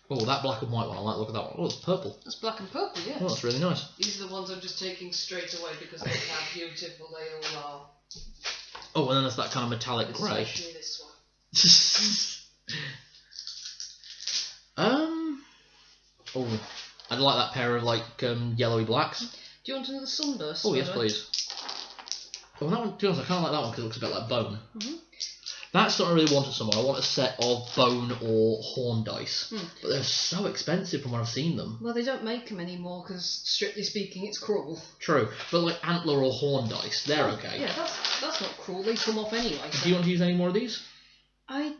[SPEAKER 1] Oh, that black and white one, I like the look at that one. Oh, it's purple.
[SPEAKER 2] That's black and purple, yeah.
[SPEAKER 1] Oh, that's really nice.
[SPEAKER 2] These are the ones I'm just taking straight away because look how beautiful they all are.
[SPEAKER 1] Oh, and then there's that kind of metallic grey.
[SPEAKER 2] Especially this one.
[SPEAKER 1] Oh, I'd like that pair of like yellowy blacks.
[SPEAKER 2] Do you want another sunburst?
[SPEAKER 1] Oh yes, please. Oh, that one. To be honest, I kind of like that one because it looks a bit like bone. That's what I really wanted somewhere. I want a set of bone or horn dice, but they're so expensive from what I've seen them.
[SPEAKER 2] Well, they don't make them anymore because, strictly speaking, it's cruel.
[SPEAKER 1] True, but like antler or horn dice, they're okay.
[SPEAKER 2] Yeah, that's not cruel. They come off anyway.
[SPEAKER 1] Do you want to use any more of these?
[SPEAKER 2] I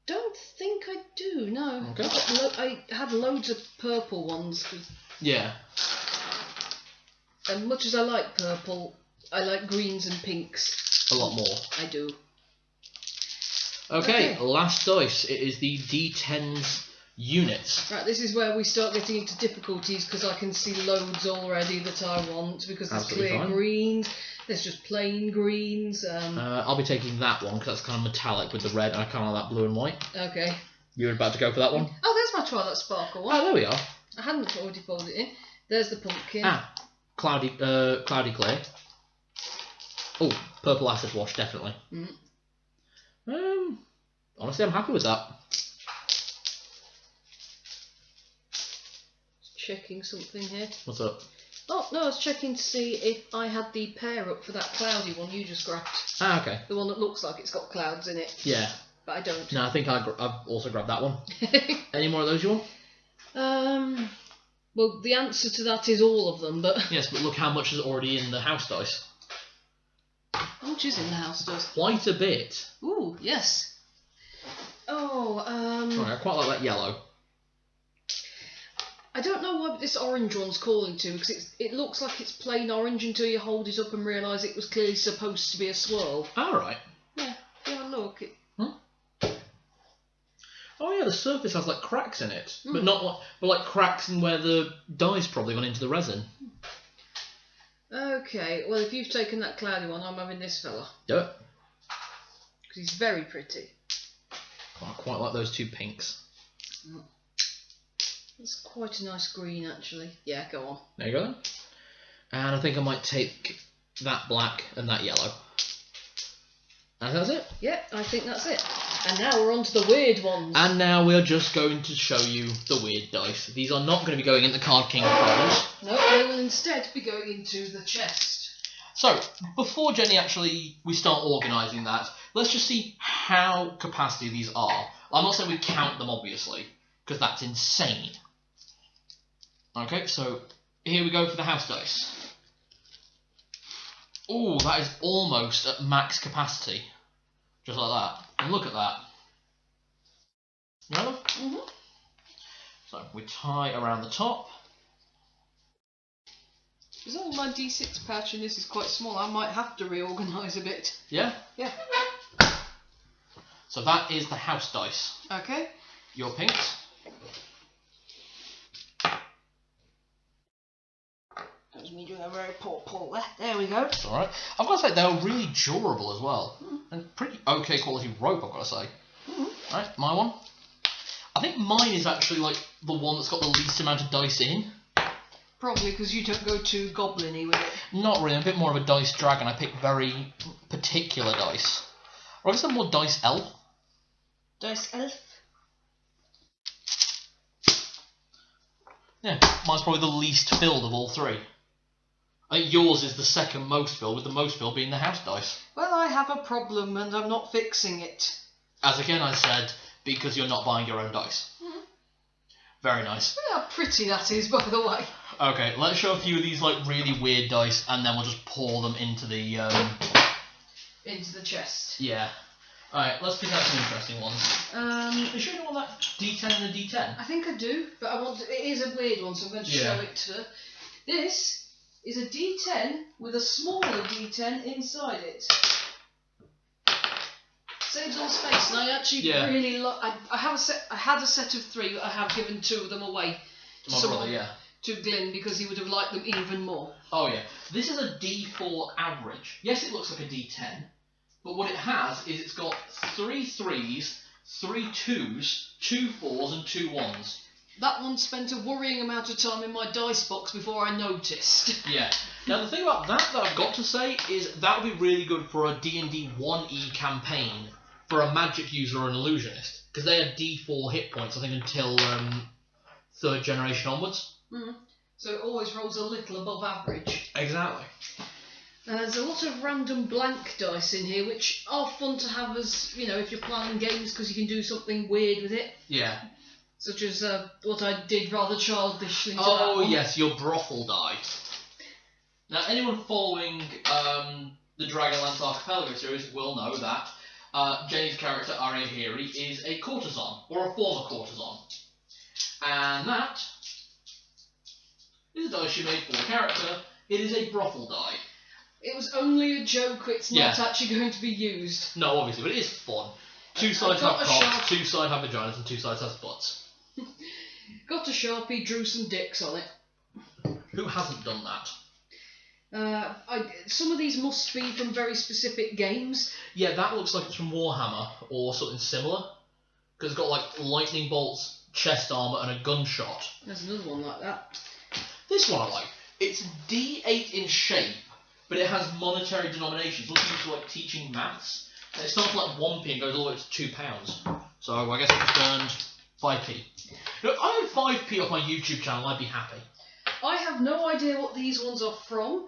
[SPEAKER 2] don't think I do. No.
[SPEAKER 1] Okay.
[SPEAKER 2] I had loads of purple ones.
[SPEAKER 1] Yeah.
[SPEAKER 2] And much as I like purple, I like greens and pinks.
[SPEAKER 1] A lot more.
[SPEAKER 2] I do.
[SPEAKER 1] Okay, last dice. It is the D10's units.
[SPEAKER 2] Right, this is where we start getting into difficulties because I can see loads already that I want because there's clear greens, there's just plain greens.
[SPEAKER 1] I'll be taking that one because that's kind of metallic with the red, and I kind of like that blue and white.
[SPEAKER 2] Okay.
[SPEAKER 1] You were about to go for that one?
[SPEAKER 2] Oh, there's my Twilight Sparkle one.
[SPEAKER 1] Oh, there we are.
[SPEAKER 2] I hadn't already folded it in. There's the pumpkin.
[SPEAKER 1] Cloudy clear. Oh, purple acid wash, definitely. Honestly, I'm happy with that.
[SPEAKER 2] Checking something here.
[SPEAKER 1] What's up?
[SPEAKER 2] Oh, no, I was checking to see if I had the pair up for that cloudy one you just grabbed.
[SPEAKER 1] Okay.
[SPEAKER 2] The one that looks like it's got clouds in it.
[SPEAKER 1] Yeah.
[SPEAKER 2] But I don't.
[SPEAKER 1] No, I think I've also grabbed that one. Any more of those you want?
[SPEAKER 2] Well, the answer to that is all of them, but...
[SPEAKER 1] Yes, but look how much is already in the house dice.
[SPEAKER 2] How much is in the house dice?
[SPEAKER 1] Quite a bit.
[SPEAKER 2] Ooh, yes.
[SPEAKER 1] Sorry, I quite like that yellow.
[SPEAKER 2] I don't know what this orange one's calling to, because it looks like it's plain orange until you hold it up and realise it was clearly supposed to be a swirl.
[SPEAKER 1] Alright.
[SPEAKER 2] Yeah, look.
[SPEAKER 1] Oh yeah, the surface has like cracks in it, but like cracks in where the dye's probably gone into the resin.
[SPEAKER 2] Okay, well if you've taken that cloudy one, I'm having this fella.
[SPEAKER 1] Do it.
[SPEAKER 2] Because he's very pretty.
[SPEAKER 1] Oh, I quite like those two pinks.
[SPEAKER 2] That's quite a nice green, actually. Yeah, go on.
[SPEAKER 1] There you go then. And I think I might take that black and that yellow. And that's it.
[SPEAKER 2] Yeah, I think that's it. And now we're on to the weird ones.
[SPEAKER 1] And now we're just going to show you the weird dice. These are not going to be going in the Card King piles.
[SPEAKER 2] No, they will instead be going into the chest.
[SPEAKER 1] So, before we start organising that, let's just see how capacity these are. I'm not saying we count them, obviously, because that's insane. Okay, so here we go for the house dice. Oh, that is almost at max capacity. Just like that. And look at that. You know them? So we tie around the top.
[SPEAKER 2] As long as my D6 patch in this is quite small, I might have to reorganise a bit.
[SPEAKER 1] Yeah?
[SPEAKER 2] Yeah.
[SPEAKER 1] So that is the house dice.
[SPEAKER 2] Okay.
[SPEAKER 1] Your pinks.
[SPEAKER 2] me doing a very poor pull there. There we go.
[SPEAKER 1] It's alright. I've got to say, they're really durable as well. And pretty okay quality rope, I've got to say. Alright, my one. I think mine is actually like the one that's got the least amount of dice in.
[SPEAKER 2] Probably because you don't go too goblin-y with it.
[SPEAKER 1] Not really, I'm a bit more of a dice dragon. I pick very particular dice. Or I guess I'm more dice elf.
[SPEAKER 2] Dice elf?
[SPEAKER 1] Yeah, mine's probably the least filled of all three. I think yours is the second most filled, with the most filled being the house dice.
[SPEAKER 2] Well, I have a problem and I'm not fixing it.
[SPEAKER 1] As again I said, because you're not buying your own dice. Very nice.
[SPEAKER 2] Look how pretty that is, by the way.
[SPEAKER 1] Okay, let's show a few of these like really weird dice, and then we'll just pour them into the
[SPEAKER 2] into the chest.
[SPEAKER 1] Yeah. Alright, let's pick out some interesting ones. Are you sure you want that D10 and a D10?
[SPEAKER 2] I think I do, but it is a weird one, so I'm going to show it to. This is a D10 with a smaller D10 inside it. Saves on space, and I actually really like. I had a set of 3, but I have given 2 of them away
[SPEAKER 1] To my brother,
[SPEAKER 2] to Glyn because he would have liked them even more.
[SPEAKER 1] Oh yeah, this is a D4 average. Yes, it looks like a D10, but what it has is it's got 3 3s, 3 2s, 2 4s, and 2 1s.
[SPEAKER 2] That one spent a worrying amount of time in my dice box before I noticed.
[SPEAKER 1] Yeah. Now the thing about that I've got to say is that would be really good for a D&D 1E campaign for a magic user or an illusionist, because they have D4 hit points, I think, until 3rd generation onwards.
[SPEAKER 2] So it always rolls a little above average.
[SPEAKER 1] Exactly.
[SPEAKER 2] There's a lot of random blank dice in here, which are fun to have as, if you're planning games, because you can do something weird with it.
[SPEAKER 1] Yeah.
[SPEAKER 2] Such as what I did rather childishly to that
[SPEAKER 1] Oh
[SPEAKER 2] one.
[SPEAKER 1] yes, your brothel die. Now anyone following the Dragonlance Archipelago series will know that Jenny's character, Arya Hiri, is a courtesan, or a former courtesan. And that is a die she made for the character. It is a brothel die.
[SPEAKER 2] It was only a joke, it's not actually going to be used.
[SPEAKER 1] No, obviously, but it is fun. 2 sides have cocks, 2 sides have vaginas, and 2 sides have butts.
[SPEAKER 2] Got a Sharpie, drew some dicks on it.
[SPEAKER 1] Who hasn't done that?
[SPEAKER 2] Some of these must be from very specific games.
[SPEAKER 1] Yeah, that looks like it's from Warhammer, or something similar. Because it's got, like, lightning bolts, chest armour, and a gunshot.
[SPEAKER 2] There's another one like that.
[SPEAKER 1] This one I like. It's D8 in shape, but it has monetary denominations. Looks used for, like, teaching maths. And it starts like 1p and goes all the way to £2. So I guess it just earned 5p. Look, I had 5p off my YouTube channel, I'd be happy.
[SPEAKER 2] I have no idea what these ones are from.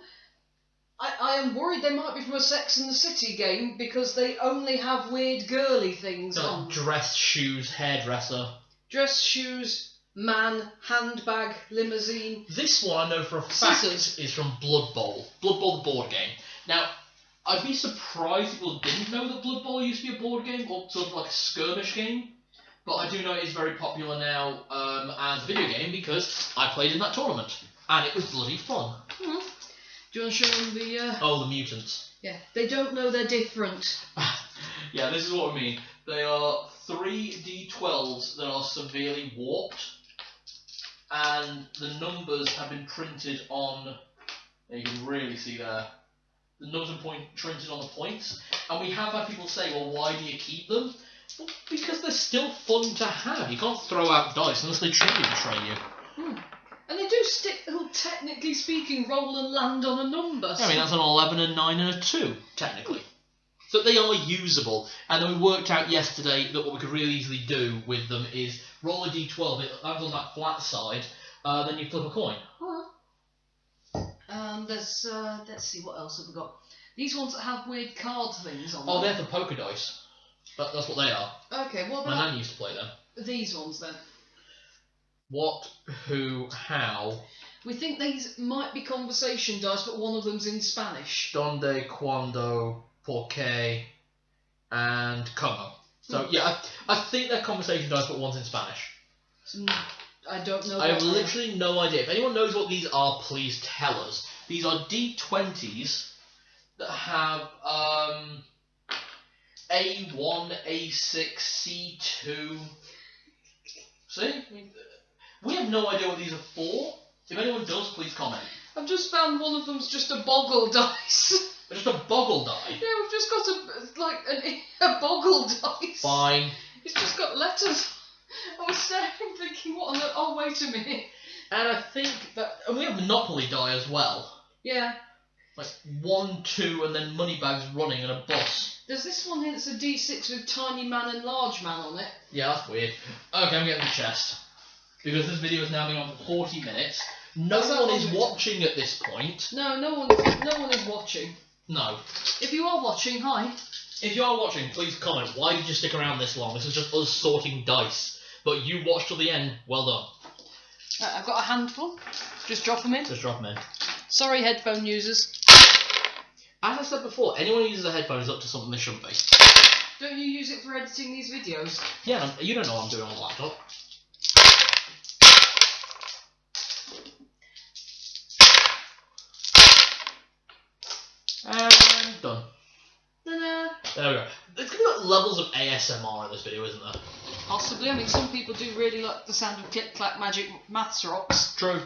[SPEAKER 2] I am worried they might be from a Sex and the City game because they only have weird girly things on.
[SPEAKER 1] Dress, shoes, hairdresser.
[SPEAKER 2] Dress, shoes, man, handbag, limousine.
[SPEAKER 1] This one I know for a fact is from Blood Bowl. Blood Bowl, the board game. Now, I'd be surprised if people didn't know that Blood Bowl used to be a board game, or sort of like a skirmish game. But I do know it is very popular now as a video game because I played in that tournament. And it was bloody fun.
[SPEAKER 2] Do you want to show them the...
[SPEAKER 1] Oh, the mutants.
[SPEAKER 2] Yeah, they don't know they're different.
[SPEAKER 1] Yeah, this is what I mean. They are 3 D12s that are severely warped. And the numbers have been printed on... You can really see there. The numbers are printed on the points. And we have had people say, well, why do you keep them? Well, because they're still fun to have. You can't throw out dice unless they truly betray you.
[SPEAKER 2] And they do technically speaking, roll and land on a number.
[SPEAKER 1] I mean, that's an 11, a 9, and a 2, technically. So they are usable. And then we worked out yesterday that what we could really easily do with them is roll a d12, it lands on that flat side, then you flip a coin.
[SPEAKER 2] There's, let's see, what else have we got? These ones that have weird card things on them.
[SPEAKER 1] Oh, they're the poker dice. That's what they are.
[SPEAKER 2] Okay, what
[SPEAKER 1] My
[SPEAKER 2] about
[SPEAKER 1] nan used to play them.
[SPEAKER 2] these ones then?
[SPEAKER 1] What, who, how?
[SPEAKER 2] We think these might be conversation dice, but one of them's in Spanish.
[SPEAKER 1] Donde, cuando, por qué, and como. So, yeah, I think they're conversation dice, but one's in Spanish.
[SPEAKER 2] I don't know.
[SPEAKER 1] I have literally no idea. If anyone knows what these are, please tell us. These are D20s that have A1, A6, C2. See? We have no idea what these are for. If anyone does, please comment.
[SPEAKER 2] I've just found one of them's just a boggle dice.
[SPEAKER 1] Just a boggle die.
[SPEAKER 2] Yeah, we've just got a boggle dice.
[SPEAKER 1] Fine.
[SPEAKER 2] It's just got letters. I was staring thinking, what on the... Oh, wait a minute.
[SPEAKER 1] And I think that... And we have Monopoly die as well.
[SPEAKER 2] Yeah.
[SPEAKER 1] Like 1, 2, and then Moneybags running and a bus.
[SPEAKER 2] Does this one hint it's a D6 with tiny man and large man on it?
[SPEAKER 1] Yeah, that's weird. Okay, I'm getting the chest. Because this video is now going on for 40 minutes. No one is watching at this point.
[SPEAKER 2] No, no one is watching.
[SPEAKER 1] No.
[SPEAKER 2] If you are watching, hi.
[SPEAKER 1] If you are watching, please comment. Why did you stick around this long? This is just us sorting dice. But you watched till the end. Well done.
[SPEAKER 2] I've got a handful. Just drop them in.
[SPEAKER 1] Just drop them in.
[SPEAKER 2] Sorry, headphone users.
[SPEAKER 1] As I said before, anyone who uses a headphone is up to something they shouldn't be.
[SPEAKER 2] Don't you use it for editing these videos?
[SPEAKER 1] Yeah, you don't know what I'm doing on the laptop. And done.
[SPEAKER 2] Ta-da.
[SPEAKER 1] There we go. There's going to be like levels of ASMR in this video, isn't there?
[SPEAKER 2] Possibly. I mean, some people do really like the sound of click, clack, magic, maths rocks.
[SPEAKER 1] True.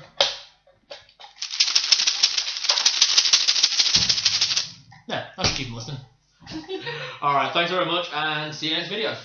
[SPEAKER 1] Yeah, I should keep them listening. Alright, thanks very much, and see you next video.